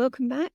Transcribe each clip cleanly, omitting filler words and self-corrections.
welcome back.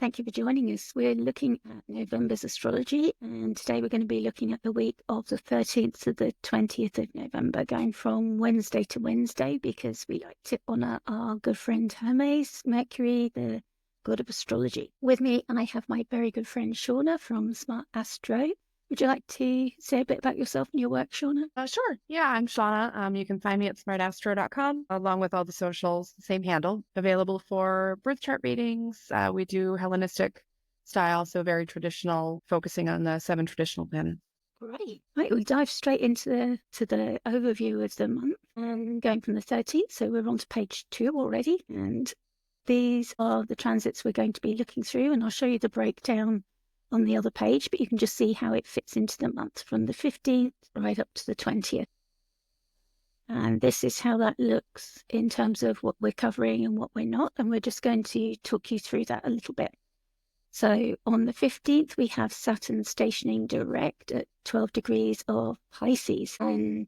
Thank you for joining us. We're looking at November's astrology, and today we're going to be looking at the week of the 13th to the 20th of November, going from Wednesday to Wednesday, because we like to honour our good friend Hermes, Mercury, the god of astrology. With me, I have my very good friend Shawna from Smart Astro. Would you like to say a bit about yourself and your work, Shawna? Sure. Yeah, I'm Shawna. You can find me at smartastro.com along with all the socials, same handle, available for birth chart readings. We do Hellenistic style, so very traditional, focusing on the 7 traditional planets. Great. Right, we'll dive straight into the overview of the month, and going from the 13th. So we're on to page 2 already, and these are the transits we're going to be looking through, and I'll show you the breakdown on the other page, but you can just see how it fits into the month from the 15th right up to the 20th. And this is how that looks in terms of what we're covering and what we're not, and we're just going to talk you through that a little bit. So on the 15th, we have Saturn stationing direct at 12 degrees of Pisces. And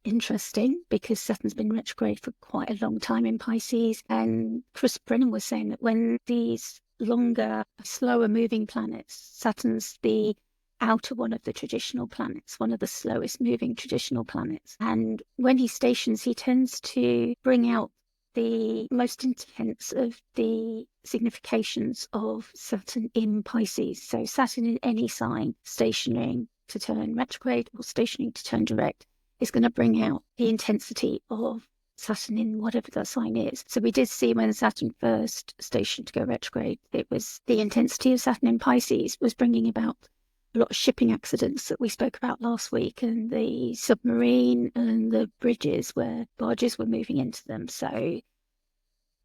interesting, because Saturn's been retrograde for quite a long time in Pisces. And Chris Brennan was saying that when these longer, slower moving planets, Saturn's the outer one of the traditional planets, one of the slowest moving traditional planets. And when he stations, he tends to bring out the most intense of the significations of Saturn in Pisces. So Saturn in any sign, stationing to turn retrograde or stationing to turn direct, is going to bring out the intensity of Saturn in whatever that sign is. So we did see when Saturn first stationed to go retrograde, it was the intensity of Saturn in Pisces was bringing about a lot of shipping accidents that we spoke about last week, and the submarine and the bridges where barges were moving into them. So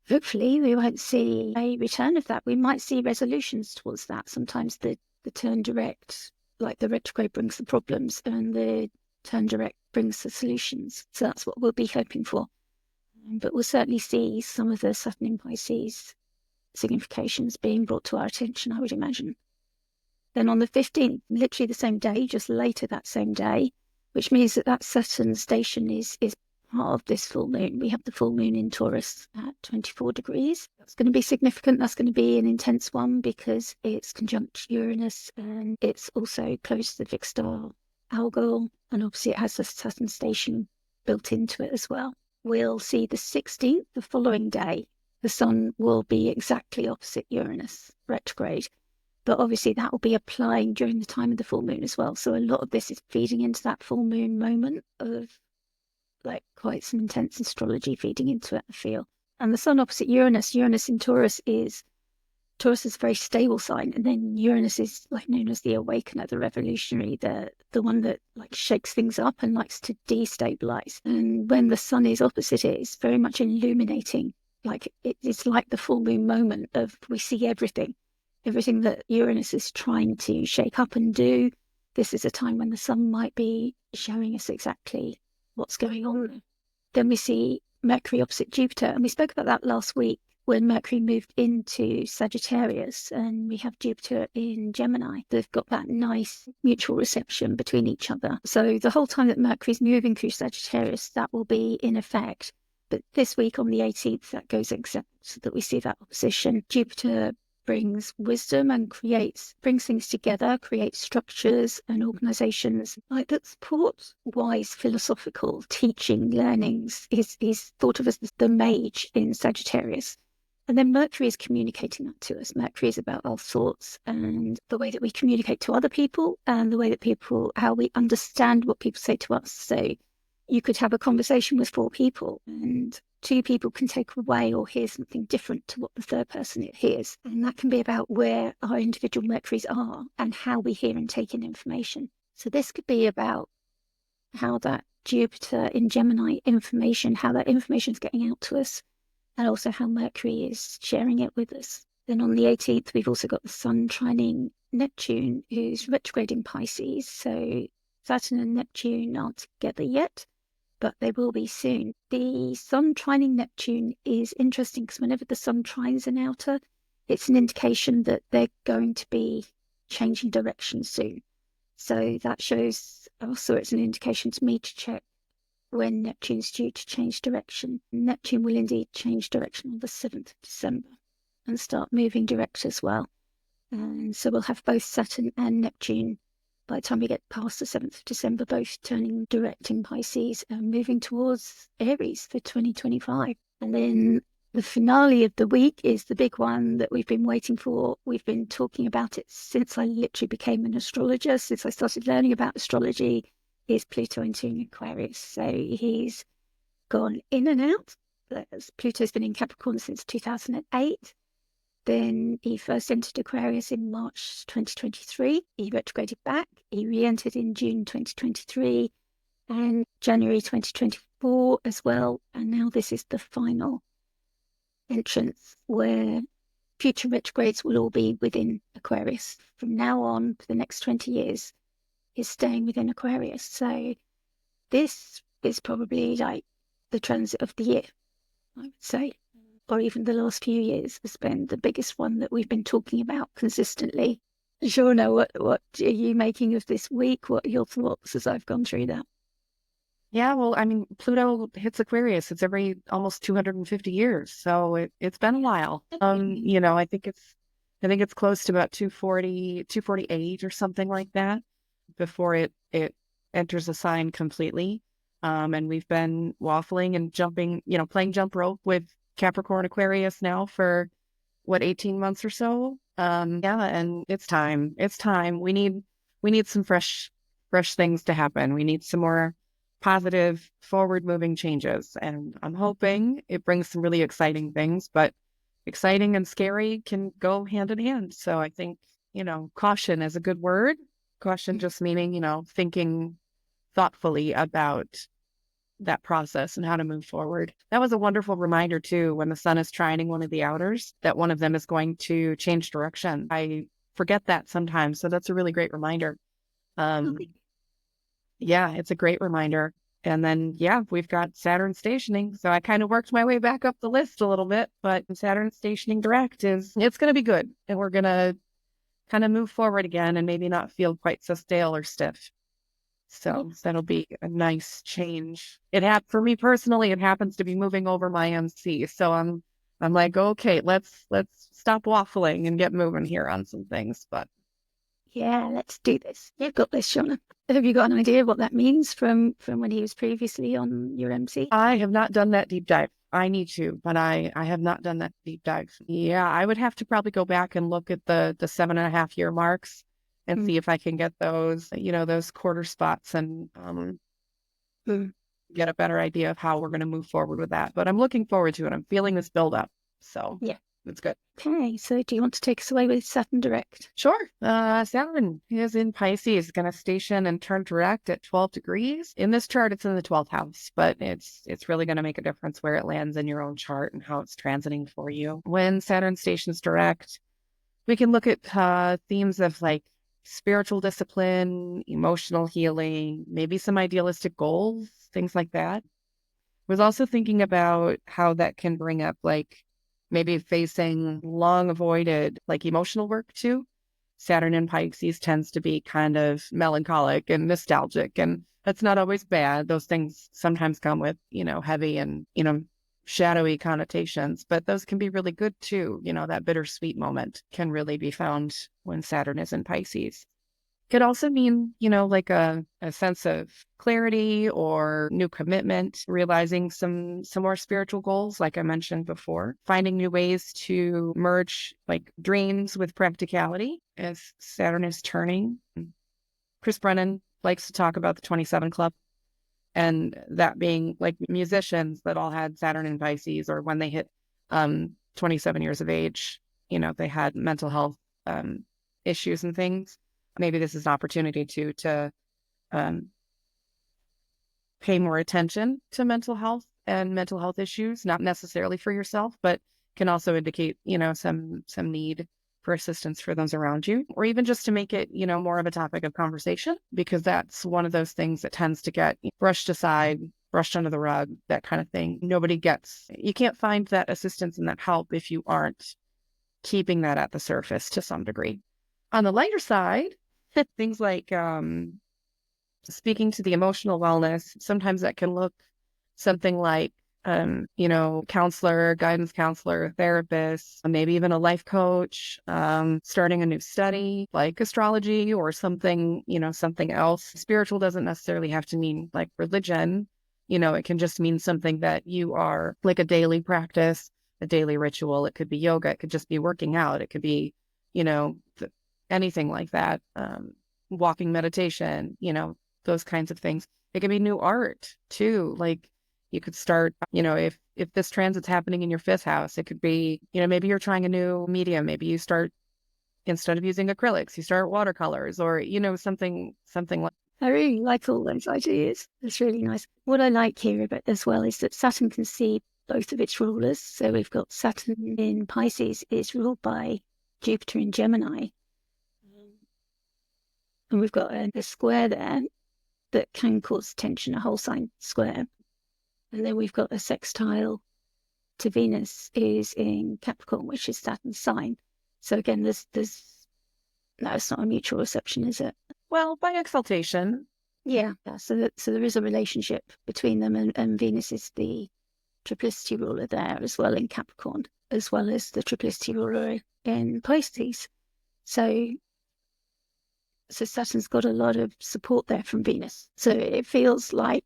hopefully we won't see a return of that. We might see resolutions towards that. Sometimes the turn direct, like the retrograde, brings the problems, and the turn direct brings the solutions. So that's what we'll be hoping for. But we'll certainly see some of the Saturn in Pisces significations being brought to our attention, I would imagine. Then on the 15th, literally the same day, just later that same day, which means that Saturn station is part of this full moon. We have the full moon in Taurus at 24 degrees. That's going to be significant. That's going to be an intense one because it's conjunct Uranus, and it's also close to the fixed star Algol, and obviously it has the Saturn station built into it as well. We'll see the 16th, the following day, the sun will be exactly opposite Uranus, retrograde. But obviously that will be applying during the time of the full moon as well. So a lot of this is feeding into that full moon moment of like quite some intense astrology feeding into it, I feel. And the sun opposite Uranus in Taurus is a very stable sign, and then Uranus is like known as the awakener, the revolutionary, the one that like shakes things up and likes to destabilize. And when the sun is opposite it, it's very much illuminating. Like it's like the full moon moment of we see everything that Uranus is trying to shake up and do. This is a time when the sun might be showing us exactly what's going on. Then we see Mercury opposite Jupiter, and we spoke about that last week when Mercury moved into Sagittarius, and we have Jupiter in Gemini. They've got that nice mutual reception between each other. So the whole time that Mercury's moving through Sagittarius, that will be in effect. But this week on the 18th, that goes exact, so that we see that opposition. Jupiter brings wisdom and brings things together, creates structures and organizations like that support wise philosophical teaching, learnings. He's thought of as the mage in Sagittarius. And then Mercury is communicating that to us. Mercury is about our thoughts and the way that we communicate to other people, and the way that how we understand what people say to us. So you could have a conversation with 4 people, and 2 people can take away or hear something different to what the third person hears. And that can be about where our individual Mercuries are and how we hear and take in information. So this could be about how that Jupiter in Gemini information, how that information is getting out to us, and also how Mercury is sharing it with us. Then on the 18th, we've also got the sun trining Neptune, who's retrograding Pisces. So Saturn and Neptune aren't together yet, but they will be soon. The sun trining Neptune is interesting because whenever the sun trines an outer, it's an indication that they're going to be changing direction soon. So that shows also, it's an indication to me to check when Neptune's due to change direction. Neptune will indeed change direction on the 7th of December. and start moving direct as well. And so we'll have both Saturn and Neptune by the time we get past the 7th of December, both turning direct in Pisces and moving towards Aries for 2025. And then the finale of the week is the big one that we've been waiting for. We've been talking about it since I literally became an astrologer, since I started learning about astrology, is Pluto entering Aquarius. So he's gone in and out. Pluto's been in Capricorn since 2008. Then he first entered Aquarius in March 2023. He retrograded back. He re-entered in June 2023 and January 2024 as well. And now this is the final entrance where future retrogrades will all be within Aquarius. From now on, for the next 20 years, is staying within Aquarius. So this is probably like the transit of the year, I would say, or even the last few years has been the biggest one that we've been talking about consistently. Shawna, what are you making of this week? What are your thoughts as I've gone through that? Yeah, well, I mean, Pluto hits Aquarius. It's every almost 250 years. So it's been a while. I think it's close to about 240, 248 or something like that before it enters a sign completely. And we've been waffling and jumping, playing jump rope with Capricorn Aquarius now for 18 months or so. And it's time. It's time. We need some fresh things to happen. We need some more positive, forward-moving changes. And I'm hoping it brings some really exciting things, but exciting and scary can go hand in hand. So I think, caution is a good word. Caution just meaning, thinking thoughtfully about that process and how to move forward. That was a wonderful reminder too, when the sun is trining one of the outers, that one of them is going to change direction. I forget that sometimes. So that's a really great reminder. Yeah, it's a great reminder. And then, we've got Saturn stationing. So I kind of worked my way back up the list a little bit, but Saturn stationing direct it's going to be good. And we're going to kind of move forward again and maybe not feel quite so stale or stiff. So that'll be a nice change. For me personally, it happens to be moving over my MC. So I'm like, okay, let's stop waffling and get moving here on some things. But yeah, let's do this. You've got this, Shawna. Have you got an idea what that means from when he was previously on your MC? I have not done that deep dive. I need to, but I have not done that deep dive. Yeah, I would have to probably go back and look at the 7.5 year marks and see if I can get those, those quarter spots and get a better idea of how we're going to move forward with that. But I'm looking forward to it. I'm feeling this build up. So yeah, it's good. Okay, so do you want to take us away with Saturn direct? Sure. Saturn is in Pisces, going to station and turn direct at 12 degrees. In this chart, it's in the 12th house, but it's really going to make a difference where it lands in your own chart and how it's transiting for you. When Saturn stations direct, we can look at themes of like spiritual discipline, emotional healing, maybe some idealistic goals, things like that. I was also thinking about how that can bring up like maybe facing long avoided like emotional work too. Saturn in Pisces tends to be kind of melancholic and nostalgic, and that's not always bad. Those things sometimes come with, heavy and, shadowy connotations, but those can be really good too. That bittersweet moment can really be found when Saturn is in Pisces. Could also mean, like a sense of clarity or new commitment, realizing some more spiritual goals, like I mentioned before, finding new ways to merge like dreams with practicality as Saturn is turning. Chris Brennan likes to talk about the 27 Club, and that being like musicians that all had Saturn in Pisces, or when they hit 27 years of age, they had mental health issues and things. Maybe this is an opportunity to pay more attention to mental health and mental health issues, not necessarily for yourself, but can also indicate, some need for assistance for those around you, or even just to make it, more of a topic of conversation, because that's one of those things that tends to get brushed aside, brushed under the rug, that kind of thing. You can't find that assistance and that help if you aren't keeping that at the surface to some degree. On the lighter side, things like speaking to the emotional wellness, sometimes that can look something like counselor, guidance counselor, therapist, maybe even a life coach, starting a new study like astrology or something, something else. Spiritual doesn't necessarily have to mean like religion. It can just mean something that you are like a daily practice, a daily ritual. It could be yoga. It could just be working out. It could be, anything like that. Walking meditation, those kinds of things. It could be new art too. Like you could start, if this transit's happening in your fifth house, it could be, maybe you're trying a new medium. Maybe you start, instead of using acrylics, you start watercolors or, something like. I really like all those ideas. It's really nice. What I like here about as well is that Saturn can see both of its rulers. So we've got Saturn in Pisces is ruled by Jupiter in Gemini. And we've got a square there that can cause tension, a whole sign square. And then we've got a sextile to Venus is in Capricorn, which is Saturn's sign. So again, no, it's not a mutual reception, is it? Well, by exaltation. Yeah. So there is a relationship between them, and Venus is the triplicity ruler there as well in Capricorn, as well as the triplicity ruler in Pisces. So Saturn's got a lot of support there from Venus. So it feels like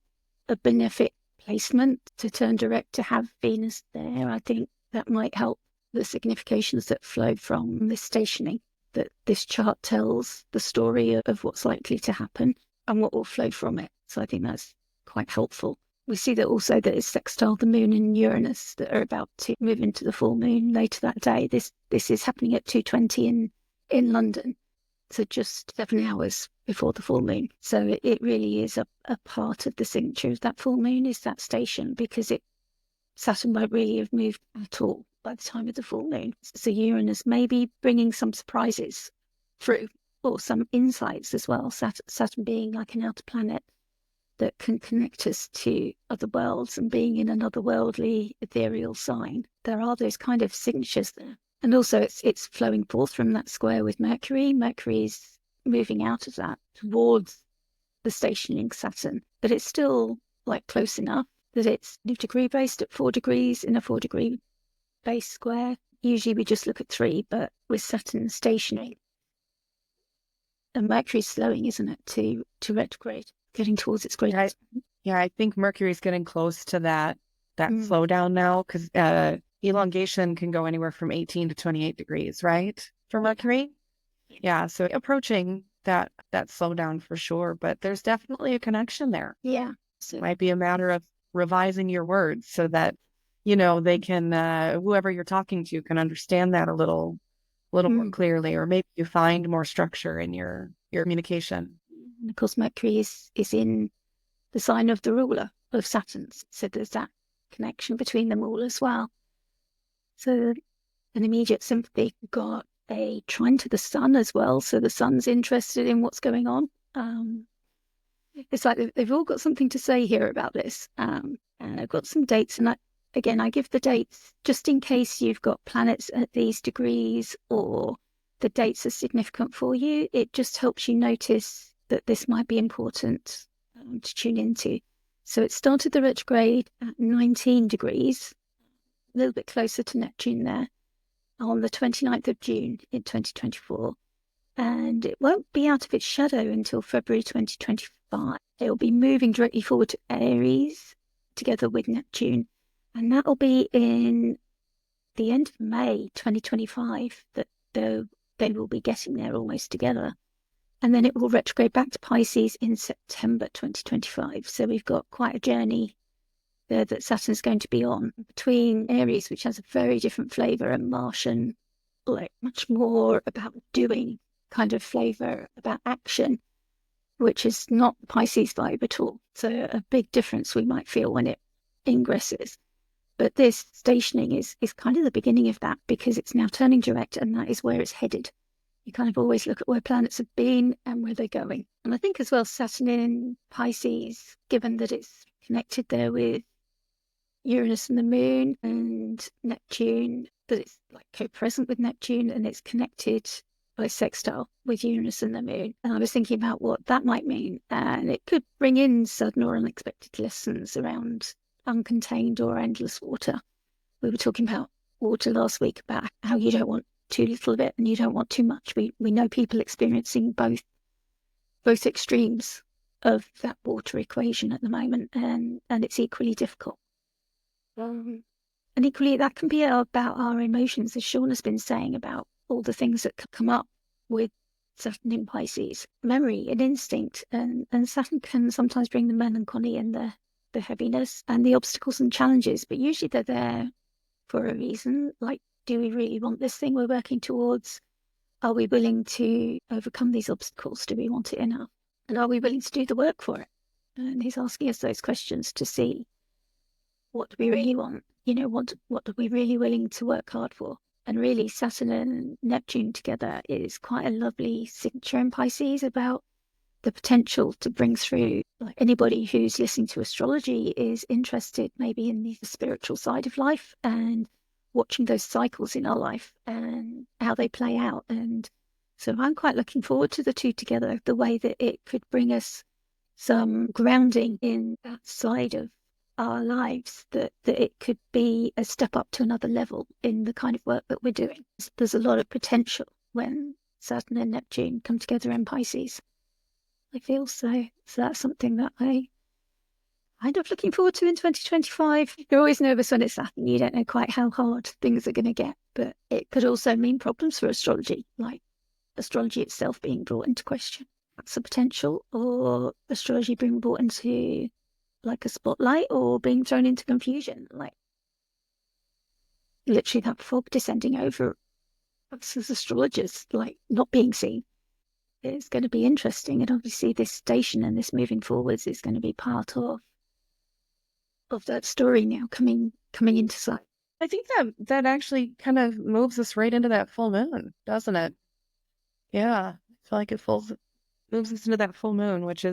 a benefic placement to turn direct to have Venus there. I think that might help the significations that flow from this stationing, that this chart tells the story of what's likely to happen and what will flow from it. So I think that's quite helpful. We see that also that it's sextile the moon and Uranus that are about to move into the full moon later that day. This is happening at 2:20 in London. So just 7 hours before the full moon. So it really is a part of the signature of that full moon is that station, because Saturn won't really have moved at all by the time of the full moon. So Uranus may be bringing some surprises through, or some insights as well. Saturn being like an outer planet that can connect us to other worlds and being in another worldly ethereal sign. There are those kind of signatures there. And also it's flowing forth from that square with Mercury. Mercury's moving out of that towards the stationing Saturn, but it's still like close enough that it's degree based at 4 degrees in a 4-degree base square. Usually we just look at 3, but with Saturn stationing, and Mercury's slowing, isn't it, to retrograde, getting towards its greatest. Yeah, I think Mercury's getting close to that slowdown now, because elongation can go anywhere from 18 to 28 degrees, right? For Mercury. Yeah. So approaching that slowdown for sure, but there's definitely a connection there. Yeah. So it might be a matter of revising your words so that, they can, whoever you're talking to can understand that a little more clearly, or maybe you find more structure in your communication. And of course, Mercury is in the sign of the ruler of Saturn. So there's that connection between them all as well. So an immediate sympathy. We've got a trine to the sun as well. So the sun's interested in what's going on. It's like they've all got something to say here about this. And I've got some dates. And I give the dates just in case you've got planets at these degrees or the dates are significant for you. It just helps you notice that this might be important to tune into. So it started the retrograde at 19 degrees. A little bit closer to Neptune there, on the 29th of June in 2024. And it won't be out of its shadow until February 2025. It will be moving directly forward to Aries together with Neptune. And that will be in the end of May 2025 that they will be getting there almost together. And then it will retrograde back to Pisces in September 2025. So we've got quite a journey there that Saturn's going to be on between Aries, which has a very different flavour, and Martian, like much more about doing kind of flavour, about action, which is not Pisces vibe at all. So a big difference we might feel when it ingresses. But this stationing is kind of the beginning of that, because it's now turning direct, and that is where it's headed. You kind of always look at where planets have been and where they're going. And I think as well, Saturn in Pisces, given that it's connected there with Uranus and the moon and Neptune, that it's like co-present with Neptune and it's connected by sextile with Uranus and the moon. And I was thinking about what that might mean. And it could bring in sudden or unexpected lessons around uncontained or endless water. We were talking about water last week, about how you don't want too little of it and you don't want too much. We know people experiencing both extremes of that water equation at the moment, and it's equally difficult. And equally, that can be about our emotions, as Shawna's been saying, about all the things that come up with Saturn in Pisces, memory and instinct, and Saturn can sometimes bring the melancholy and the heaviness and the obstacles and challenges, but usually they're there for a reason. Like, do we really want this thing we're working towards? Are we willing to overcome these obstacles? Do we want it enough? And are we willing to do the work for it? And he's asking us those questions to see, what do we really want? What are we really willing to work hard for? And really, Saturn and Neptune together is quite a lovely signature in Pisces about the potential to bring through, like, anybody who's listening to astrology is interested maybe in the spiritual side of life and watching those cycles in our life and how they play out. And so I'm quite looking forward to the two together, the way that it could bring us some grounding in that side of our lives, that it could be a step up to another level in the kind of work that we're doing. There's a lot of potential when Saturn and Neptune come together in Pisces, I feel. So that's something that I kind of looking forward to in 2025. You're always nervous when it's Saturn. You don't know quite how hard things are going to get, but it could also mean problems for astrology, like astrology itself being brought into question. That's a potential, or astrology being brought into like a spotlight, or being thrown into confusion, like literally that fog descending over us as astrologers, like not being seen. It's going to be interesting, and obviously this station and this moving forwards is going to be part of that story now coming into sight. I think that actually kind of moves us right into that full moon, doesn't it? Yeah, I feel like it moves us into that full moon, which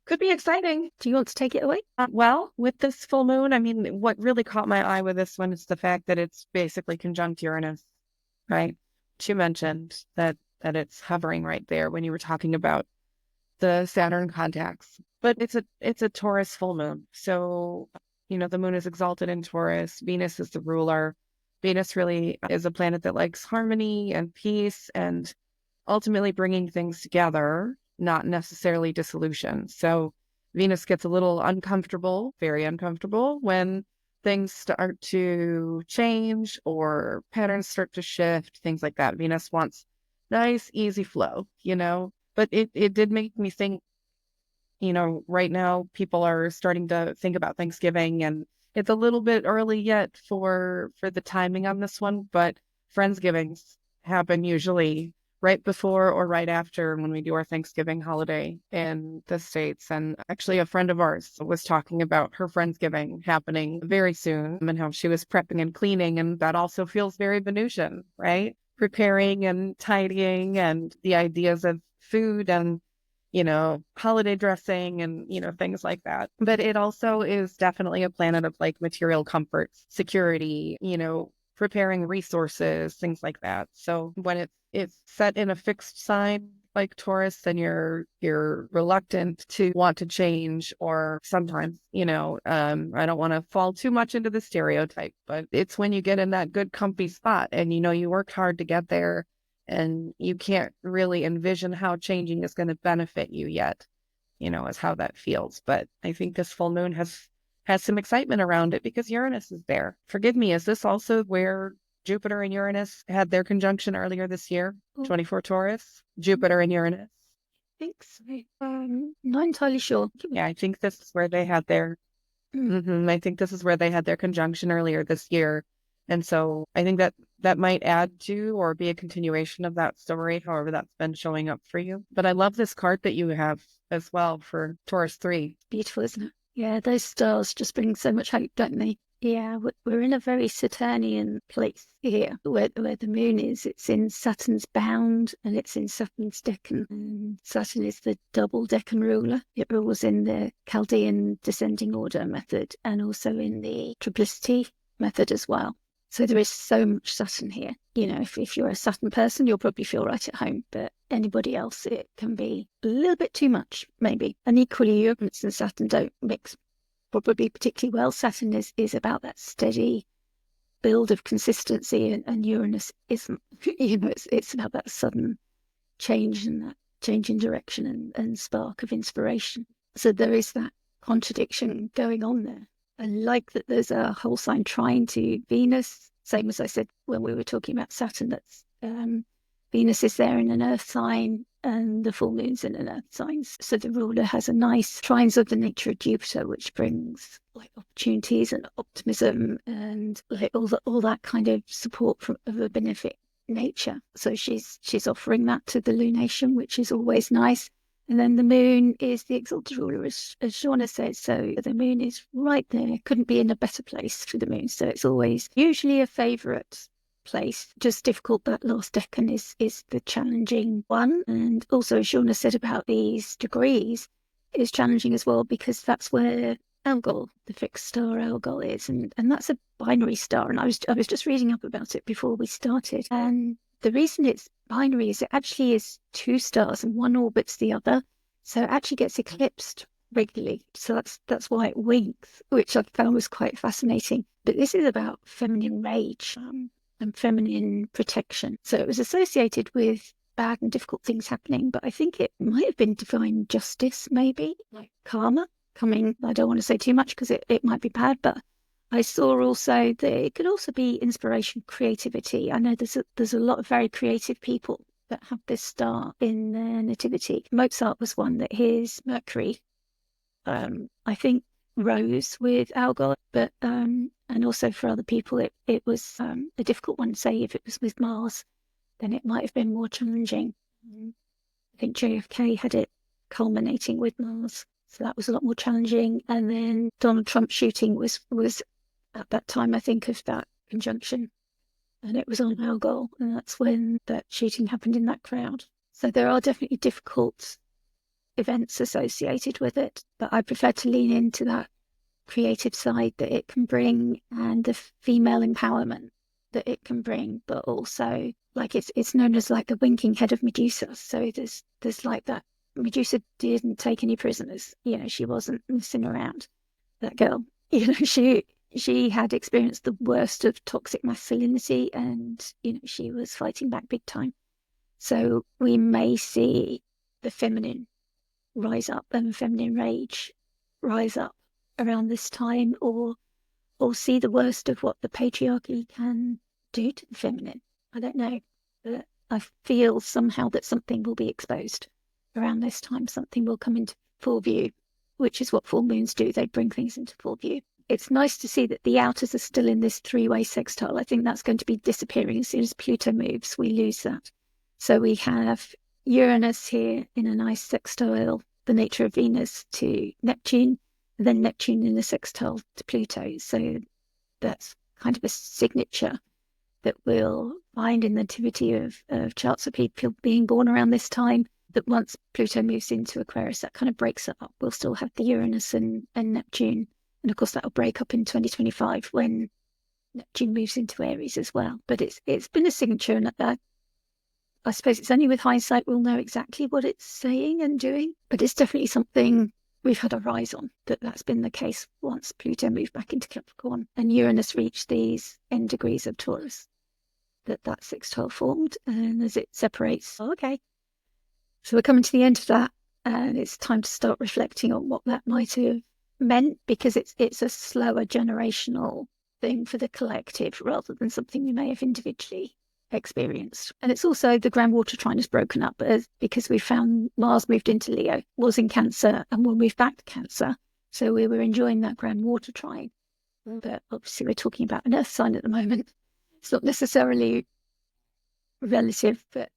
could be exciting. Do you want to take it away? Well, with this full moon, I mean, what really caught my eye with this one is the fact that it's basically conjunct Uranus, right? You mentioned that it's hovering right there when you were talking about the Saturn contacts, but it's a Taurus full moon. So, the moon is exalted in Taurus. Venus is the ruler. Venus really is a planet that likes harmony and peace and ultimately bringing things together, not necessarily dissolution. So Venus gets a little uncomfortable, very uncomfortable, when things start to change or patterns start to shift, things like that. Venus wants nice, easy flow, but it did make me think, right now people are starting to think about Thanksgiving, and it's a little bit early yet for the timing on this one, but Friendsgivings happen usually right before or right after when we do our Thanksgiving holiday in the States. And actually a friend of ours was talking about her Friendsgiving happening very soon and how she was prepping and cleaning. And that also feels very Venusian, right? Preparing and tidying and the ideas of food and, holiday dressing and, things like that. But it also is definitely a planet of like material comforts, security, preparing resources, things like that. So when it's set in a fixed sign like Taurus, then you're reluctant to want to change, or sometimes, I don't want to fall too much into the stereotype, but it's when you get in that good comfy spot and you worked hard to get there and you can't really envision how changing is going to benefit you yet, is how that feels. But I think this full moon has some excitement around it because Uranus is there. Forgive me, is this also where Jupiter and Uranus had their conjunction earlier this year? 24 Taurus, Jupiter and Uranus. I think so. Not entirely sure. Yeah, I think this is where they had their. I think this is where they had their conjunction earlier this year, and so I think that might add to or be a continuation of that story. However, that's been showing up for you. But I love this card that you have as well for Taurus 3. Beautiful, isn't it? Yeah, those stars just bring so much hope, don't they? Yeah, we're in a very Saturnian place here, where the moon is. It's in Saturn's bound, and it's in Saturn's decan. And Saturn is the double decan ruler. It rules in the Chaldean descending order method, and also in the triplicity method as well. So there is so much Saturn here. If you're a Saturn person, you'll probably feel right at home, but anybody else, it can be a little bit too much, maybe. And equally, Uranus and Saturn don't mix probably particularly well. Saturn is about that steady build of consistency, and Uranus isn't. It's about that sudden change and that change in direction and spark of inspiration. So there is that contradiction going on there. I like that there's a whole sign trine to Venus, same as I said when we were talking about Saturn, that's Venus is there in an earth sign and the full moon's in an earth sign. So the ruler has a nice trines of the nature of Jupiter, which brings like opportunities and optimism and like all that kind of support of a benefic nature. So she's offering that to the lunation, which is always nice. And then the moon is the exalted ruler, as Shawna said. So the moon is right there. Couldn't be in a better place for the moon. So it's always usually a favourite place. Just difficult. That last decan is the challenging one. And also, as Shawna said about these degrees, is challenging as well because that's where Algol, the fixed star Algol, is, and that's a binary star. And I was just reading up about it before we started, and the reason it's binary is it actually is two stars and one orbits the other, so it actually gets eclipsed regularly. So that's why it winks, which I found was quite fascinating. But this is about feminine rage and feminine protection. So it was associated with bad and difficult things happening, but I think it might have been divine justice, maybe like karma coming. I don't want to say too much because it might be bad, but I saw also that it could also be inspiration, creativity. I know there's a lot of very creative people that have this star in their nativity. Mozart was one that his Mercury, I think, rose with Algol, but and also for other people it was a difficult one. Say if it was with Mars, then it might have been more challenging. I think JFK had it culminating with Mars, so that was a lot more challenging. And then Donald Trump shooting was at that time, I think, of that conjunction, and it was on Algol, and that's when that shooting happened in that crowd. So there are definitely difficult events associated with it, but I prefer to lean into that creative side that it can bring and the female empowerment that it can bring, but also like it's known as like the winking head of Medusa. So there's like that. Medusa didn't take any prisoners. She wasn't messing around. That girl, she had experienced the worst of toxic masculinity, and she was fighting back big time. So we may see the feminine rise up and feminine rage rise up around this time, or see the worst of what the patriarchy can do to the feminine. I don't know, but I feel somehow that something will be exposed around this time. Something will come into full view, which is what full moons do. They bring things into full view. It's nice to see that the outers are still in this three-way sextile. I think that's going to be disappearing as soon as Pluto moves. We lose that. So we have Uranus here in a nice sextile, the nature of Venus to Neptune, and then Neptune in a sextile to Pluto. So that's kind of a signature that we'll find in the nativity of charts of people being born around this time, that once Pluto moves into Aquarius, that kind of breaks it up. We'll still have the Uranus and Neptune. And of course, that'll break up in 2025 when Neptune moves into Aries as well. But it's been a signature, and I suppose it's only with hindsight we'll know exactly what it's saying and doing. But it's definitely something we've had our eyes on, that's been the case once Pluto moved back into Capricorn and Uranus reached these end degrees of Taurus, that sextile formed. And as it separates, so we're coming to the end of that, and it's time to start reflecting on what that might have meant, because it's a slower generational thing for the collective rather than something we may have individually experienced. And it's also the groundwater trine is broken up because we found Mars moved into Leo, was in Cancer, and we'll move back to Cancer. So we were enjoying that groundwater trine. But obviously we're talking about an earth sign at the moment. It's not necessarily relative, but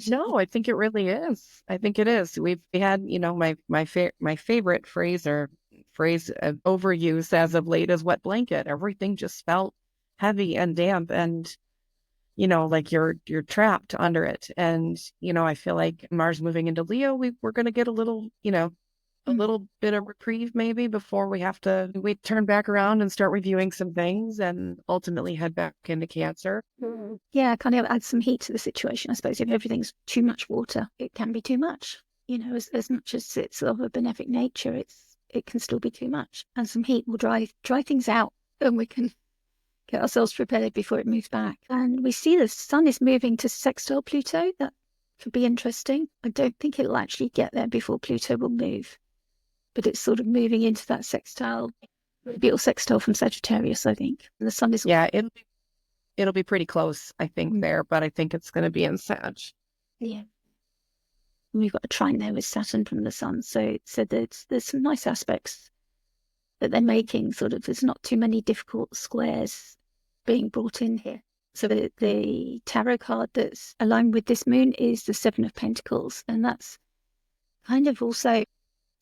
no, I think it really is. I think it is. We had, my favorite phrase overuse as of late is wet blanket. Everything just felt heavy and damp, and like you're trapped under it. And I feel like Mars moving into Leo, we're going to get a little bit of reprieve maybe before we turn back around and start reviewing some things and ultimately head back into Cancer. Yeah, kind of add some heat to the situation. I suppose if everything's too much water, it can be too much. As much as it's of a benefic nature, it can still be too much. And some heat will dry things out, and we can get ourselves prepared before it moves back. And we see the sun is moving to sextile Pluto. That could be interesting. I don't think it'll actually get there before Pluto will move, but it's sort of moving into that sextile, orbital sextile from Sagittarius, I think. And the sun is... Yeah, it'll be pretty close, I think, there, but I think it's going to be in Sag. Yeah. And we've got a trine there with Saturn from the sun. So there's some nice aspects that they're making, sort of. There's not too many difficult squares being brought in here. So the tarot card that's aligned with this moon is the Seven of Pentacles, and that's kind of also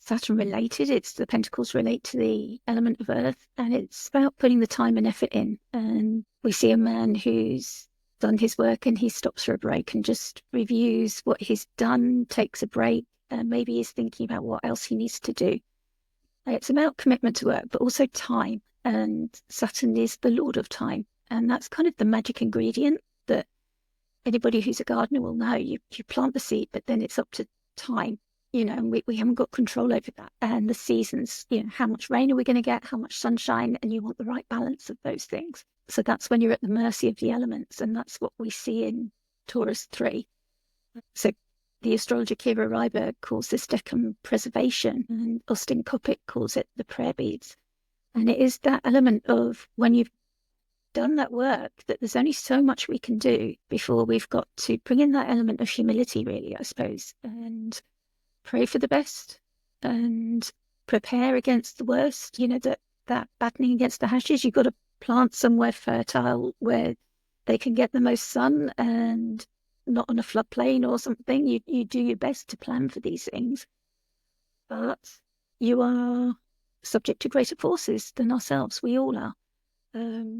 Saturn related. It's the Pentacles relate to the element of Earth, and it's about putting the time and effort in. And we see a man who's done his work and he stops for a break and just reviews what he's done, takes a break, and maybe is thinking about what else he needs to do. It's about commitment to work, but also time. And Saturn is the Lord of time. And that's kind of the magic ingredient that anybody who's a gardener will know. You plant the seed, but then it's up to time, and we haven't got control over that. And the seasons, how much rain are we going to get, how much sunshine, and you want the right balance of those things. So that's when you're at the mercy of the elements. And that's what we see in Taurus 3. So the astrologer Kira Reiber calls this decum preservation, and Austin Coppock calls it the prayer beads. And it is that element of when you've done that work that there's only so much we can do before we've got to bring in that element of humility, really, I suppose, and pray for the best and prepare against the worst. That battling against the hashes, you've got to plant somewhere fertile where they can get the most sun and not on a floodplain or something. You do your best to plan for these things, but you are subject to greater forces than ourselves. We all are.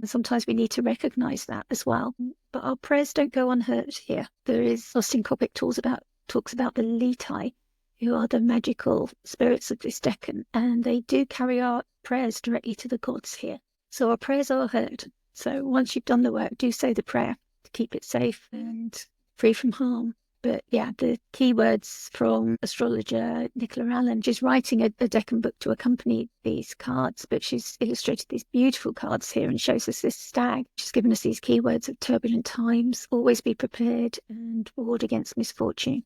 Sometimes we need to recognize that as well. But our prayers don't go unheard here. There is, Austin Coppock talks about the Leti, who are the magical spirits of this decan, and they do carry our prayers directly to the gods here. So our prayers are heard. So once you've done the work, do say the prayer to keep it safe and free from harm. But yeah, the keywords from astrologer Nicola Allen, she's writing a decan book to accompany these cards, but she's illustrated these beautiful cards here and shows us this stag. She's given us these keywords of turbulent times, always be prepared, and ward against misfortune.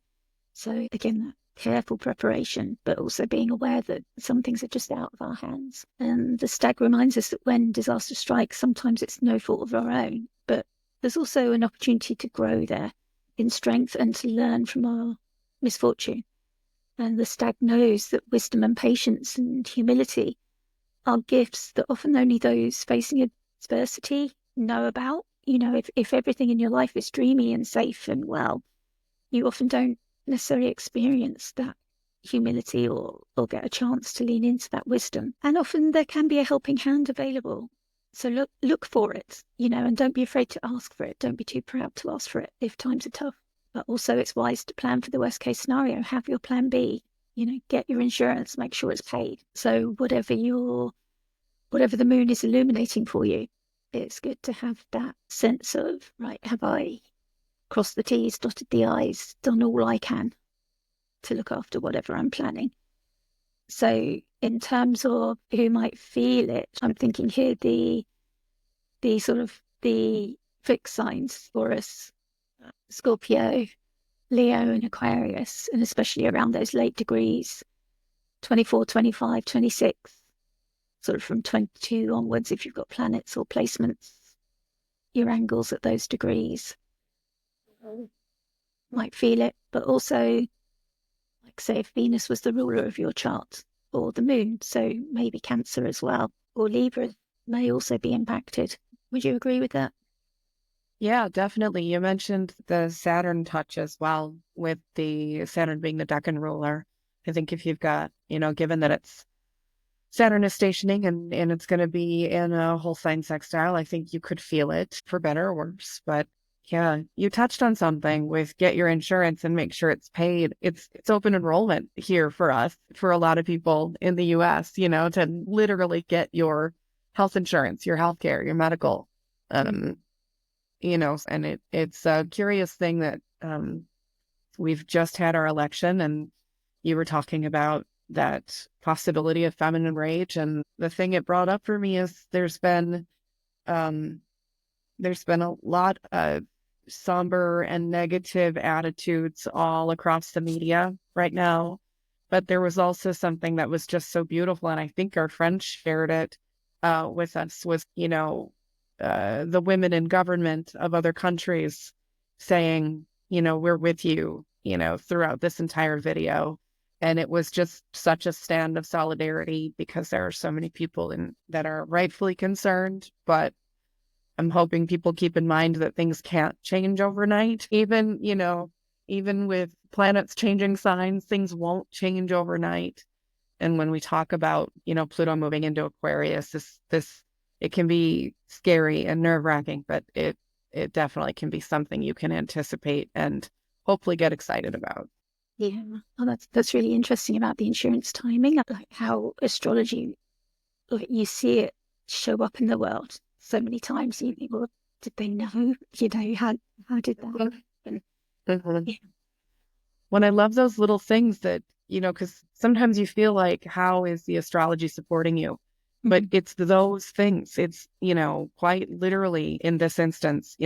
So again, that careful preparation, but also being aware that some things are just out of our hands. And the stag reminds us that when disaster strikes, sometimes it's no fault of our own, but there's also an opportunity to grow there in strength and to learn from our misfortune. And the stag knows that wisdom and patience and humility are gifts that often only those facing adversity know about. If everything in your life is dreamy and safe and well, you often don't necessarily experience that humility or get a chance to lean into that wisdom. And often there can be a helping hand available. So look for it, and don't be afraid to ask for it. Don't be too proud to ask for it if times are tough. But also it's wise to plan for the worst case scenario. Have your plan B, get your insurance, make sure it's paid. So whatever the moon is illuminating for you, it's good to have that sense of, right, have I crossed the T's, dotted the I's, done all I can to look after whatever I'm planning. So in terms of who might feel it, I'm thinking here the sort of the fixed signs for us, Scorpio, Leo and Aquarius, and especially around those late degrees, 24, 25, 26, sort of from 22 onwards if you've got planets or placements, your angles at those degrees might feel it. But also, like say if Venus was the ruler of your chart, or the moon, so maybe Cancer as well, or Libra may also be impacted. Would you agree with that? Yeah, definitely. You mentioned the Saturn touch as well, with the Saturn being the decan ruler. I think if you've got, given that it's Saturn is stationing and it's going to be in a whole sign sextile, I think you could feel it for better or worse. But yeah, you touched on something with get your insurance and make sure it's paid. It's open enrollment here for us, for a lot of people in the US, to literally get your health insurance, your healthcare, your medical, and it's a curious thing that we've just had our election, and you were talking about that possibility of feminine rage. And the thing it brought up for me is um, there's been a lot of somber and negative attitudes all across the media right now. But there was also something that was just so beautiful. And I think our friend shared it with us was, the women in government of other countries saying, we're with you, throughout this entire video. And it was just such a stand of solidarity because there are so many people that are rightfully concerned, but I'm hoping people keep in mind that things can't change overnight. Even with planets changing signs, things won't change overnight. And when we talk about, Pluto moving into Aquarius, it can be scary and nerve-wracking, but it definitely can be something you can anticipate and hopefully get excited about. Yeah, oh, that's really interesting about the insurance timing, like how astrology, like you see it show up in the world so many times. You think, well, did they know? How did that happen? Mhm. Yeah. When I love those little things that, because sometimes you feel like, how is the astrology supporting you? But it's those things. It's, quite literally in this instance,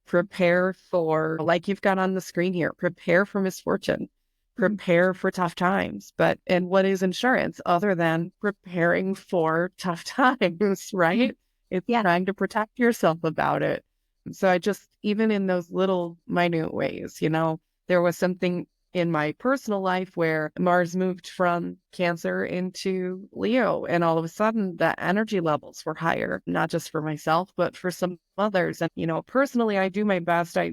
prepare for, like you've got on the screen here, prepare for misfortune, prepare for tough times. And what is insurance other than preparing for tough times, right? It's Yeah. trying to protect yourself about it. So even in those little minute ways, there was something in my personal life where Mars moved from Cancer into Leo, and all of a sudden the energy levels were higher, not just for myself, but for some others. And, personally, I do my best. I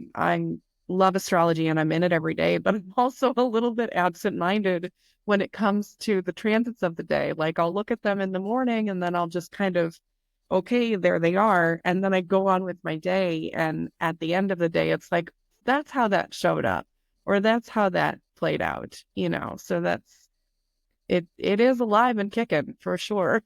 love astrology and I'm in it every day, but I'm also a little bit absent-minded when it comes to the transits of the day. Like I'll look at them in the morning and then I'll just kind of, okay, there they are. And then I go on with my day. And at the end of the day, it's like, that's how that showed up, or that's how that played out, so it is alive and kicking for sure.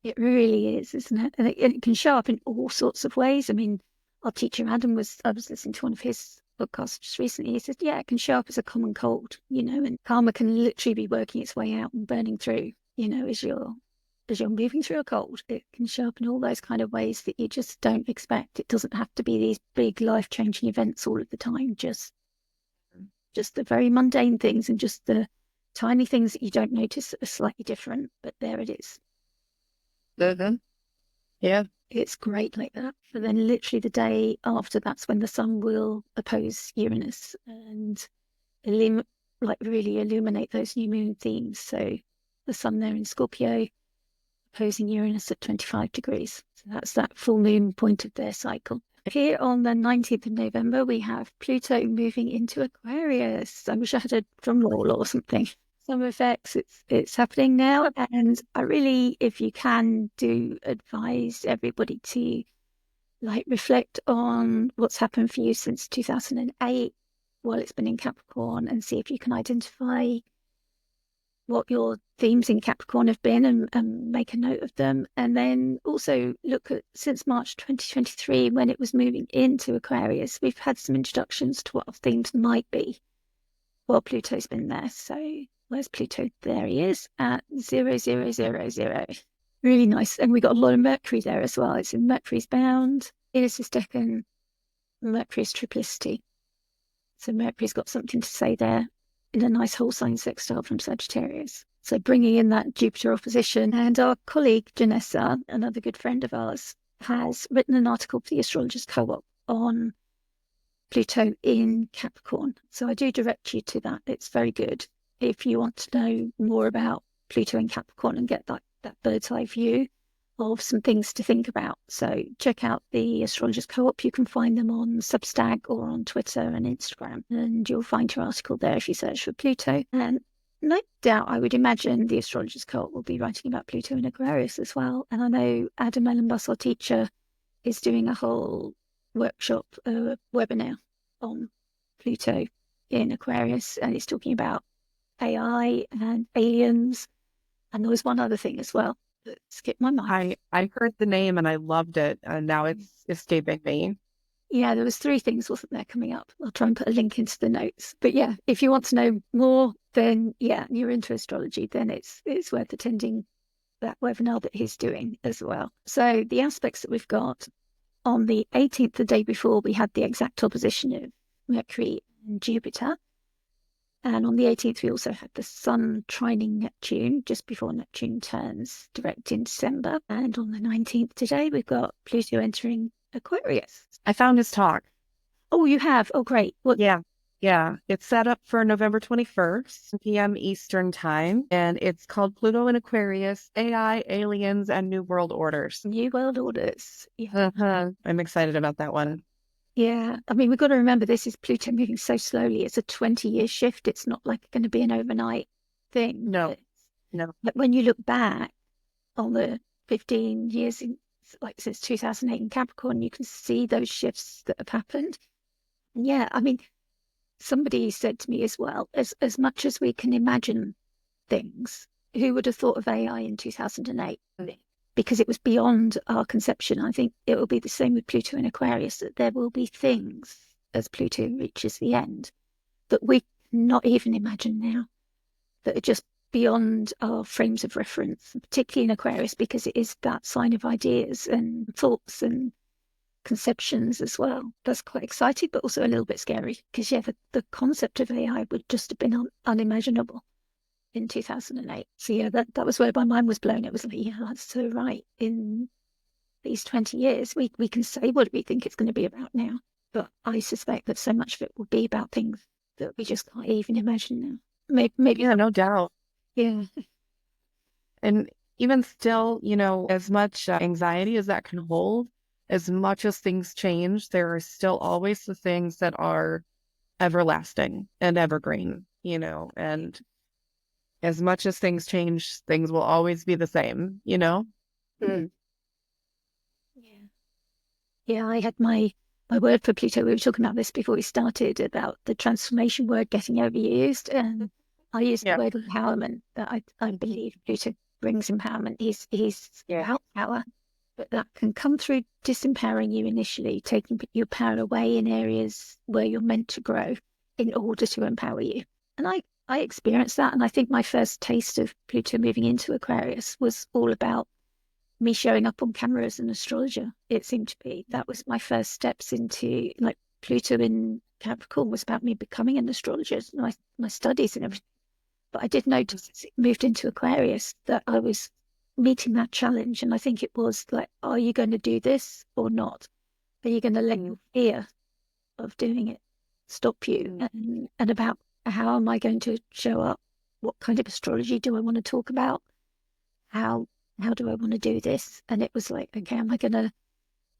It really is, isn't it? And it can show up in all sorts of ways. I mean, our teacher Adam I was listening to one of his podcasts just recently. He said, yeah, it can show up as a common cold, and karma can literally be working its way out and burning through, as you're moving through a cold. It can show up in all those kind of ways that you just don't expect. It doesn't have to be these big life-changing events all of the time, just the very mundane things and just the tiny things that you don't notice that are slightly different, but there it is. Yeah. It's great like that. And then literally the day after, that's when the sun will oppose Uranus and really illuminate those new moon themes. So the sun there in Scorpio opposing Uranus at 25 degrees. So that's that full moon point of their cycle. Here on the 19th of November, we have Pluto moving into Aquarius. I wish I had a drum roll or something. Some effects, it's happening now. And I really, if you can, do advise everybody to reflect on what's happened for you since 2008 while it's been in Capricorn, and see if you can identify what your themes in Capricorn have been, and make a note of them. And then also look at, since March 2023, when it was moving into Aquarius, we've had some introductions to what our themes might be while Pluto's been there. So where's Pluto? There he is at 0000. Really nice. And we got a lot of Mercury there as well. It's in Mercury's bound, Venus is decan, Mercury's triplicity. So Mercury's got something to say there in a nice whole sign sextile from Sagittarius. So bringing in that Jupiter opposition. And our colleague Janessa, another good friend of ours, has written an article for the Astrologers Co-op on Pluto in Capricorn. So I do direct you to that. It's very good if you want to know more about Pluto in Capricorn and get that bird's eye view of some things to think about. So check out the Astrologers Co-op. You can find them on Substack or on Twitter and Instagram, and you'll find your article there if you search for Pluto. And no doubt, I would imagine the Astrologers Co-op will be writing about Pluto in Aquarius as well. And I know Adam Ellenbus, our teacher, is doing a whole workshop, webinar on Pluto in Aquarius, and it's talking about AI and aliens. And there was one other thing as well that skipped my mind. I heard the name and I loved it, and now it's escaping me. Yeah, there was 3 things, wasn't there, coming up? I'll try and put a link into the notes. But yeah, if you want to know more, then yeah, and you're into astrology, then it's worth attending that webinar that he's doing as well. So the aspects that we've got on the 18th, the day before, we had the exact opposition of Mercury and Jupiter. And on the 18th, we also had the Sun trining Neptune just before Neptune turns direct in December. And on the 19th today, we've got Pluto entering Aquarius. I found his talk. Oh, you have? Oh, great. What? Yeah. Yeah. It's set up for November 21st, p.m. Eastern time. And it's called Pluto in Aquarius, AI, Aliens, and New World Orders. New World Orders. Yeah. I'm excited about that one. Yeah. I mean, we've got to remember this is Pluto moving so slowly. It's a 20-year shift. It's not like going to be an overnight thing. No. But when you look back on the 15 years like since 2008 in Capricorn, you can see those shifts that have happened. And yeah, I mean, somebody said to me as well, as much as we can imagine things, who would have thought of AI in 2008? Because it was beyond our conception. I think it will be the same with Pluto in Aquarius, that there will be things as Pluto reaches the end that we cannot even imagine now, that are just beyond our frames of reference, particularly in Aquarius, because it is that sign of ideas and thoughts and conceptions as well. That's quite exciting, but also a little bit scary, because yeah, the concept of AI would just have been unimaginable in 2008. So yeah, that was where my mind was blown. It was like, yeah, that's so right. In these 20 years, we can say what we think it's going to be about now, but I suspect that so much of it will be about things that we just can't even imagine now. Maybe Yeah, no doubt. Yeah. And even still, as much anxiety as that can hold, as much as things change, there are still always the things that are everlasting and evergreen, and as much as things change, things will always be the same, Mm. Yeah, I had my word for Pluto. We were talking about this before we started, about the transformation word getting overused. And I used the word empowerment, that I believe Pluto brings empowerment. He's about power, but that can come through disempowering you initially, taking your power away in areas where you're meant to grow in order to empower you. And I experienced that. And I think my first taste of Pluto moving into Aquarius was all about me showing up on camera as an astrologer. It seemed to be that was my first steps into, like, Pluto in Capricorn was about me becoming an astrologer, my studies and everything. But I did notice as it moved into Aquarius that I was meeting that challenge. And I think it was like, are you going to do this or not? Are you going to let your fear of doing it stop you? And about how am I going to show up? What kind of astrology do I want to talk about? How do I want to do this? And it was like, okay, am I going to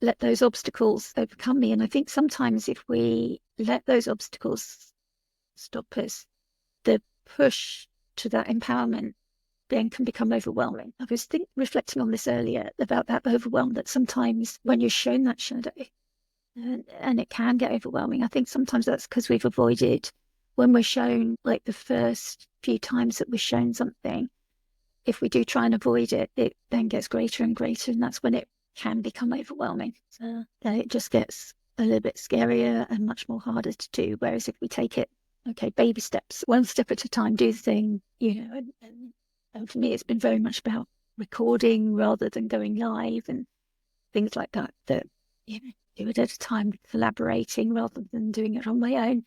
let those obstacles overcome me? And I think sometimes if we let those obstacles stop us, the push to that empowerment then can become overwhelming. I was reflecting on this earlier about that overwhelm, that sometimes when you're shown that shadow, and it can get overwhelming. I think sometimes that's because we've avoided, when we're shown, like the first few times that we're shown something, if we do try and avoid it, it then gets greater and greater, and that's when it can become overwhelming. So then it just gets a little bit scarier and much more harder to do. Whereas if we take it, okay, baby steps, one step at a time, do the thing, and for me, it's been very much about recording rather than going live and things like that, do it at a time, collaborating rather than doing it on my own,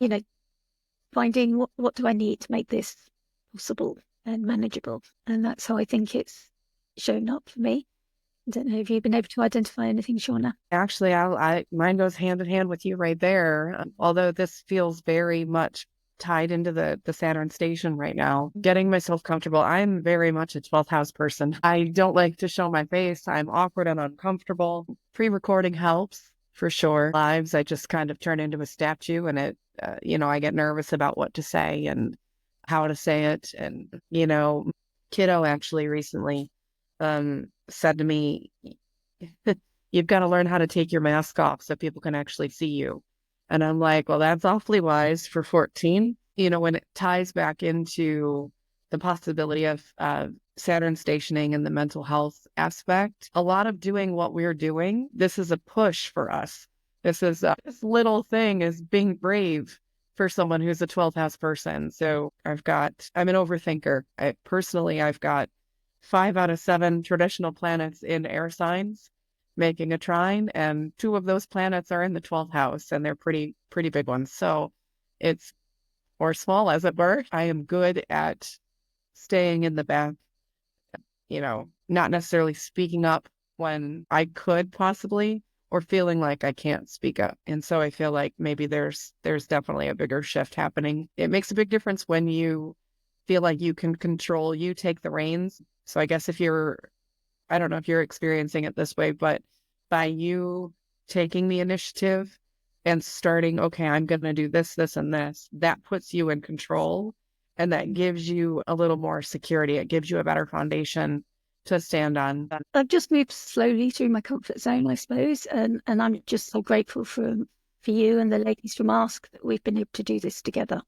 finding what do I need to make this possible and manageable. And that's how I think it's shown up for me. I don't know if you've been able to identify anything, Shawna. Actually, mine goes hand in hand with you right there. Although this feels very much tied into the Saturn station right now, getting myself comfortable. I'm very much a 12th house person. I don't like to show my face. I'm awkward and uncomfortable. Pre-recording helps for sure. Lives, I just kind of turn into a statue, and it, I get nervous about what to say and how to say it. And, kiddo actually recently said to me, you've got to learn how to take your mask off so people can actually see you. And I'm like, well, that's awfully wise for 14. When it ties back into the possibility of Saturn stationing and the mental health aspect, a lot of doing what we're doing, this is a push for us This is this little thing is being brave for someone who's a 12th house person. So I'm an overthinker. I've got 5 out of 7 traditional planets in air signs making a trine, and 2 of those planets are in the 12th house, and they're pretty big ones. So it's, or small as it were. I am good at staying in the back, not necessarily speaking up when I could possibly, or feeling like I can't speak up. And so I feel like maybe there's definitely a bigger shift happening. It makes a big difference when you feel like you can control, you take the reins. So I guess I don't know if you're experiencing it this way, but by you taking the initiative and starting, okay, I'm going to do this, this, and this, that puts you in control. And that gives you a little more security. It gives you a better foundation to stand on. I've just moved slowly through my comfort zone, I suppose, and I'm just so grateful for you and the ladies from Ask that we've been able to do this together,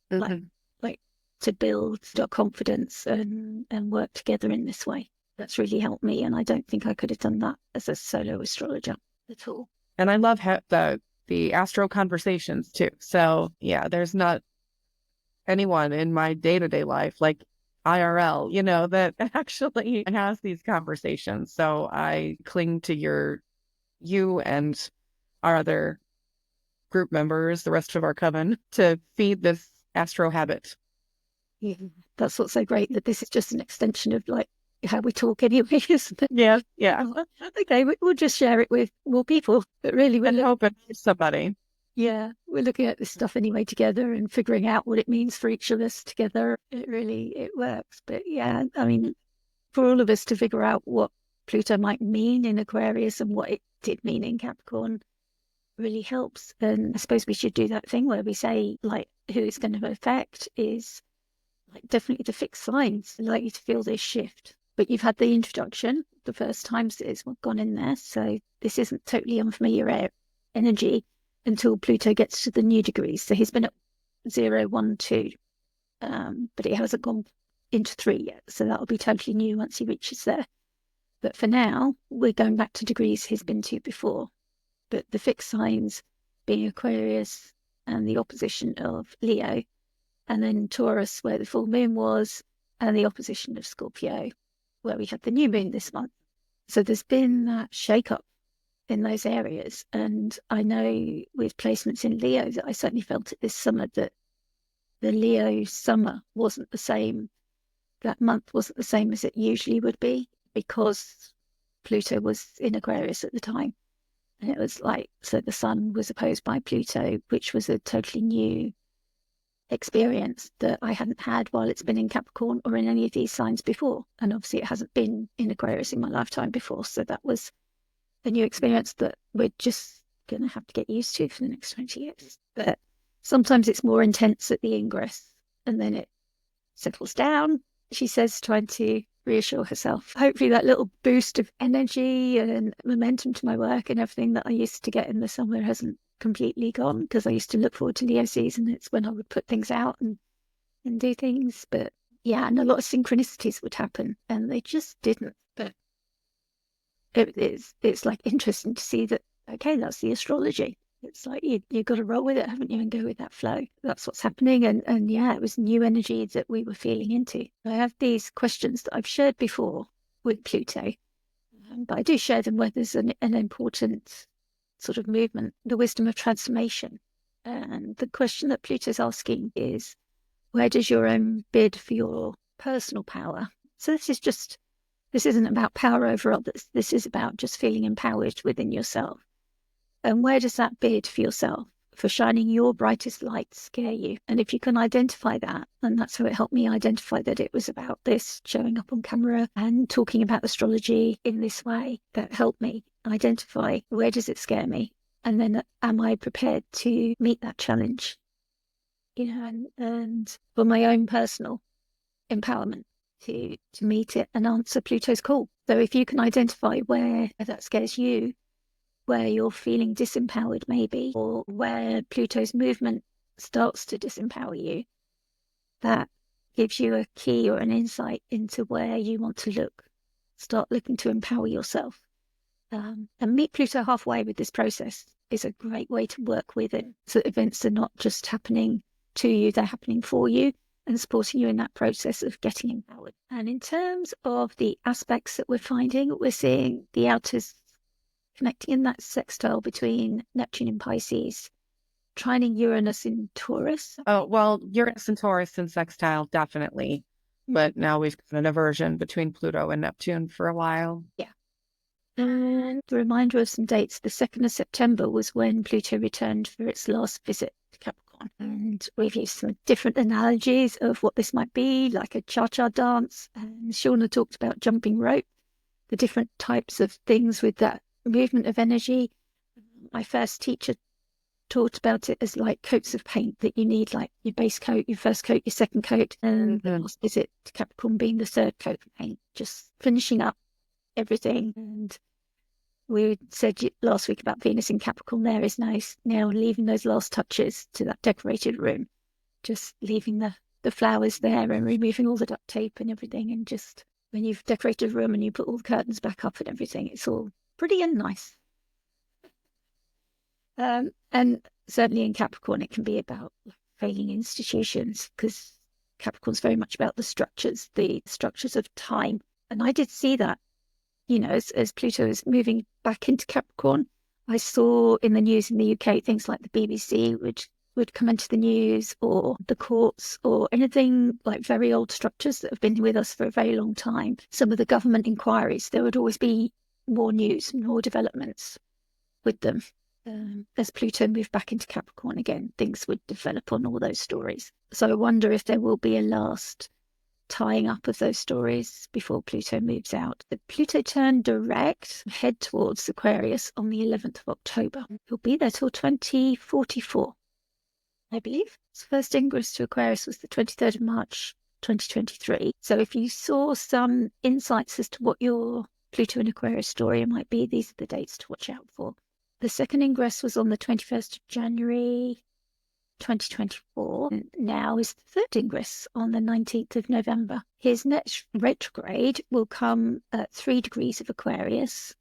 Mm-hmm. like to build our confidence and work together in this way. That's really helped me, and I don't think I could have done that as a solo astrologer at all. And I love the astro conversations too. So yeah, there's not anyone in my day-to-day life, like IRL, that actually has these conversations. So I cling to you and our other group members, the rest of our coven, to feed this astro habit. Yeah, that's what's so great, that this is just an extension of like how we talk anyway, isn't it? Yeah, yeah. Okay, we'll just share it with more people, but really And hope it helps somebody. yeah, we're looking at this stuff anyway together and figuring out what it means for each of us together. It works. But yeah, I mean, for all of us to figure out what Pluto might mean in Aquarius and what it did mean in Capricorn really helps. And I suppose we should do that thing where we say, like, who it's going to affect is like definitely the fixed signs. I'd like you to feel this shift. But you've had the introduction the first times it's gone in there. So this isn't totally unfamiliar energy until Pluto gets to the new degrees. So he's been at 0, 1, 2, but it hasn't gone into 3 yet. So that'll be totally new once he reaches there. But for now, we're going back to degrees he's been to before. But the fixed signs being Aquarius and the opposition of Leo, and then Taurus, where the full moon was, and the opposition of Scorpio, where we had the new moon this month. So there's been that shake-up in those areas. And I know with placements in Leo that I certainly felt it this summer that the Leo summer wasn't the same. That month wasn't the same as it usually would be because Pluto was in Aquarius at the time. And it was like, so the sun was opposed by Pluto, which was a totally new experience that I hadn't had while it's been in Capricorn or in any of these signs before. And obviously it hasn't been in Aquarius in my lifetime before. So that was a new experience that we're just going to have to get used to for the next 20 years. But sometimes it's more intense at the ingress and then it settles down, she says, trying to reassure herself. Hopefully that little boost of energy and momentum to my work and everything that I used to get in the summer hasn't completely gone, because I used to look forward to Leo season. It's when I would put things out and do things. But yeah, and a lot of synchronicities would happen and they just didn't. But it's like interesting to see that, okay, that's the astrology. It's like you've got to roll with it, haven't you, and go with that flow. That's what's happening. And yeah, it was new energy that we were feeling into. I have these questions that I've shared before with Pluto, but I do share them where there's an important sort of movement, the wisdom of transformation. And the question that Pluto's asking is, where does your own bid for your personal power? So this isn't about power over others. This is about just feeling empowered within yourself. And where does that bid for yourself, for shining your brightest light, scare you? And if you can identify that, and that's how it helped me identify that it was about this, showing up on camera and talking about astrology in this way, that helped me identify where does it scare me? And then am I prepared to meet that challenge? And for my own personal empowerment to meet it and answer Pluto's call. So if you can identify where that scares you, where you're feeling disempowered maybe, or where Pluto's movement starts to disempower you, that gives you a key or an insight into where you want to look. Start looking to empower yourself. And meet Pluto halfway with this process. is a great way to work with it. So events are not just happening to you, they're happening for you and supporting you in that process of getting empowered. And in terms of the aspects that we're finding, we're seeing the outers connecting in that sextile between Neptune in Pisces, trining Uranus in Taurus. Oh, well, Uranus and Taurus in sextile, definitely. But now we've got an aversion between Pluto and Neptune for a while. Yeah. And the reminder of some dates, the 2nd of September was when Pluto returned for its last visit to Capricorn. And we've used some different analogies of what this might be, like a cha-cha dance. And Shawna talked about jumping rope, the different types of things with that movement of energy. My first teacher talked about it as like coats of paint that you need, like your base coat, your first coat, your second coat, and the last visit to Capricorn being the third coat of paint, just finishing up everything. And we said last week about Venus in Capricorn, there is nice now leaving those last touches to that decorated room, just leaving the flowers there and removing all the duct tape and everything. And just when you've decorated a room and you put all the curtains back up and everything, it's all pretty and nice. And certainly in Capricorn, it can be about failing institutions, because Capricorn's very much about the structures of time. And I did see that, as Pluto is moving back into Capricorn. I saw in the news in the UK things like the BBC would come into the news, or the courts, or anything like very old structures that have been with us for a very long time. Some of the government inquiries, there would always be more news, more developments with them. As Pluto moved back into Capricorn again, things would develop on all those stories. So I wonder if there will be a last tying up of those stories before Pluto moves out. The Pluto turn direct, head towards Aquarius on the 11th of October. He'll be there till 2044, I believe. His first ingress to Aquarius was the 23rd of March, 2023. So if you saw some insights as to what your Pluto and Aquarius story might be, these are the dates to watch out for. The second ingress was on the 21st of January, 2024. And now is the third ingress on the 19th of November. His next retrograde will come at 3 degrees of Aquarius,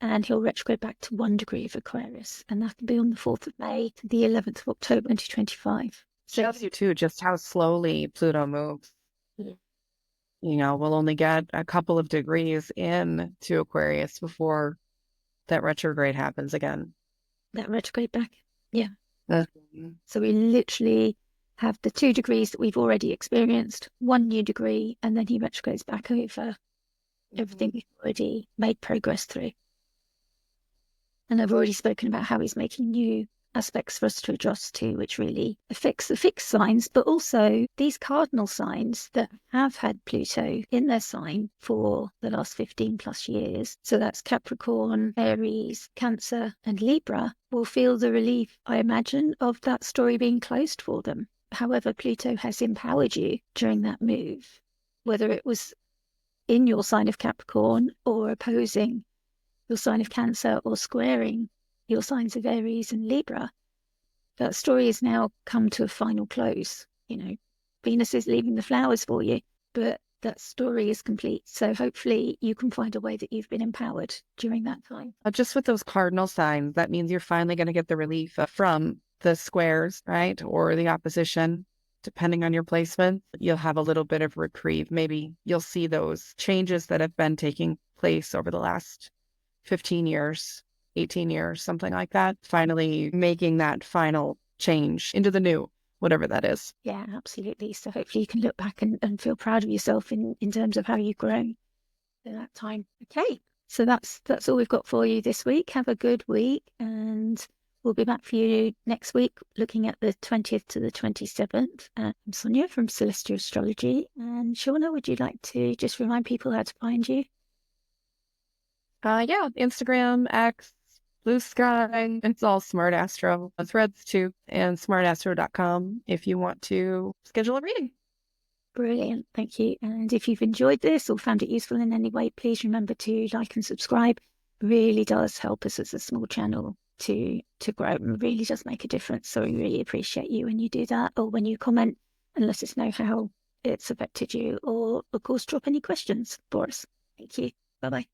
and he'll retrograde back to 1 degree of Aquarius. And that will be on the 4th of May to the 11th of October, 2025. So, shows you too just how slowly Pluto moves. Yeah. We'll only get a couple of degrees in to Aquarius before that retrograde happens again. That retrograde back. Yeah. Mm-hmm. So we literally have the 2 degrees that we've already experienced, 1 new degree, and then he retrogrades back over everything we've already made progress through. And I've already spoken about how he's making new aspects for us to adjust to, which really affects the fixed signs, but also these cardinal signs that have had Pluto in their sign for the last 15 plus years. So that's Capricorn, Aries, Cancer, and Libra will feel the relief, I imagine, of that story being closed for them. However, Pluto has empowered you during that move, whether it was in your sign of Capricorn or opposing your sign of Cancer or squaring your signs of Aries and Libra. That story has now come to a final close. Venus is leaving the flowers for you, but that story is complete. So hopefully you can find a way that you've been empowered during that time. Just with those cardinal signs, that means you're finally going to get the relief from the squares, right? Or the opposition, depending on your placement. You'll have a little bit of reprieve. Maybe you'll see those changes that have been taking place over the last 15 years. 18 years, something like that, finally making that final change into the new, whatever that is. Yeah, absolutely. So hopefully you can look back and feel proud of yourself in terms of how you've grown in that time. Okay, so that's all we've got for you this week. Have a good week, and we'll be back for you next week looking at the 20th to the 27th. I'm Sonia from Celestia Astrology. And Shawna, would you like to just remind people how to find you? Yeah, Instagram, X, Blue Sky, it's all Smart Astro. Threads too, and smartastro.com if you want to schedule a reading. Brilliant, thank you. And if you've enjoyed this or found it useful in any way, please remember to like and subscribe. It really does help us as a small channel to grow, and really does make a difference. So we really appreciate you when you do that, or when you comment and let us know how it's affected you, or of course drop any questions for us. Thank you. Bye-bye.